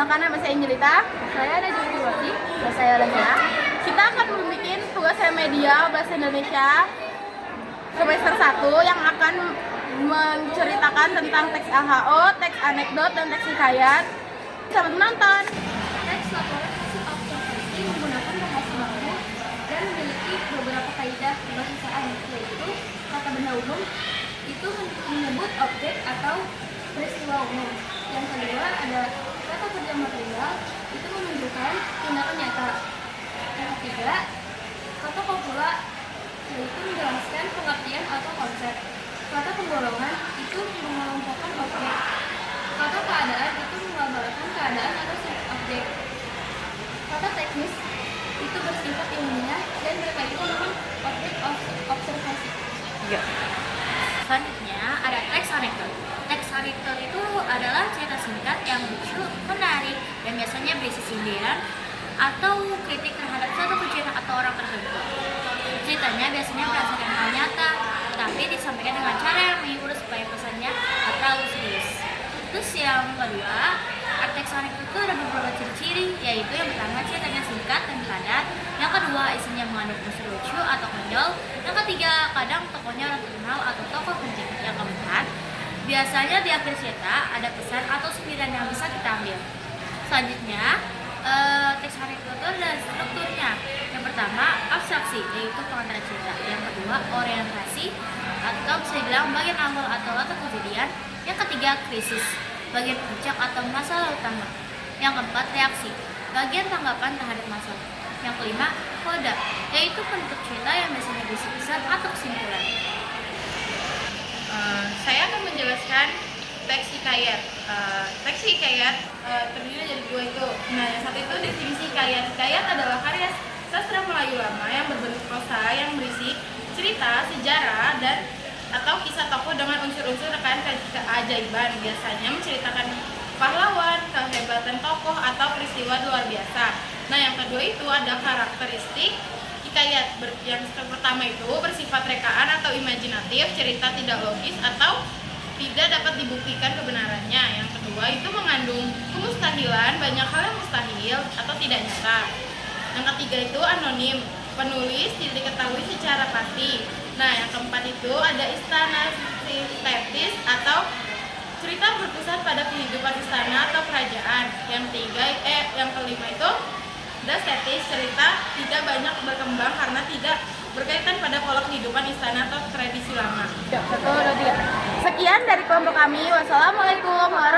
Perkenalkan, nama saya Angelita. Saya ada Juliwati. Dan saya Lena. Kita akan membuat tugas remedial Bahasa Indonesia semester 1 yang akan menceritakan tentang teks LHO, teks anekdot, dan teks hikayat. Selamat menonton. Teks laporan hasil observasi menggunakan bahasa baku dan memiliki beberapa kaidah kebahasaan, yaitu kata benda umum itu menyebut objek atau peristiwa umum. Yang kedua ada kata kerja material itu menunjukkan tindakan nyata. Yang ketiga kata kopula yaitu menjelaskan pengertian atau konsep. Kata penggolongan itu mengelompokkan objek. Kata keadaan itu menggambarkan keadaan atau objek. Kata teknis itu bersifat ilmiah dan berkaitan dengan objek observasi. Ya. Selanjutnya ada teks anekdot. Teks anekdot itu adalah cerita singkat yang lucu, menarik, dan biasanya berisi sindiran atau kritik terhadap suatu kejadian atau orang tertentu. Ceritanya biasanya berdasarkan hal nyata, tapi disampaikan dengan cara yang menghibur supaya pesannya tak terlalu serius. Terus yang kedua, teks anekdot itu ada beberapa ciri-ciri, yaitu yang pertama ceritanya singkat dan padat, yang kedua isinya mengandung unsur lucu atau konyol, yang ketiga kadang tokohnya orang terkenal atau tokoh penting, yang keempat biasanya di akhir cerita ada pesan atau sindiran yang bisa kita ambil. Selanjutnya teks anekdot itu ada strukturnya. Yang pertama abstraksi, yaitu pengantar cerita. Yang kedua orientasi atau bisa dibilang bagian awal atau latar kejadian. Yang ketiga krisis, bagian puncak atau masalah utama. Yang keempat reaksi, bagian tanggapan terhadap masalah. Yang kelima koda, yaitu bentuk cerita yang biasanya berisi pesan atau kesimpulan. Saya akan menjelaskan teks hikayat. Teks hikayat terdiri dari dua itu. Nah, yang satu itu definisi hikayat. Hikayat adalah karya sastra Melayu lama yang berbentuk prosa yang berisi cerita, sejarah, dan atau kisah tokoh dengan unsur-unsur rekan keajaiban. Biasanya menceritakan pahlawan, kehebatan tokoh, atau peristiwa luar biasa. Nah, yang kedua itu ada karakteristik hikayat. Yang pertama itu bersifat rekaan atau imajinatif, cerita tidak logis atau tidak dapat dibuktikan kebenarannya. Yang kedua itu mengandung kemustahilan, banyak hal yang mustahil atau tidak nyata. Yang ketiga itu anonim, penulis tidak diketahui secara pasti. Nah, yang keempat itu ada istana sintetis atau cerita berpusat pada kehidupan istana atau kerajaan. Yang kelima itu ada statis, cerita tidak banyak berkembang karena tidak berkaitan pada pola kehidupan istana atau tradisi lama. Ya, Sekian dari kelompok kami. Wassalamualaikum warahmatullahi wabarakatuh.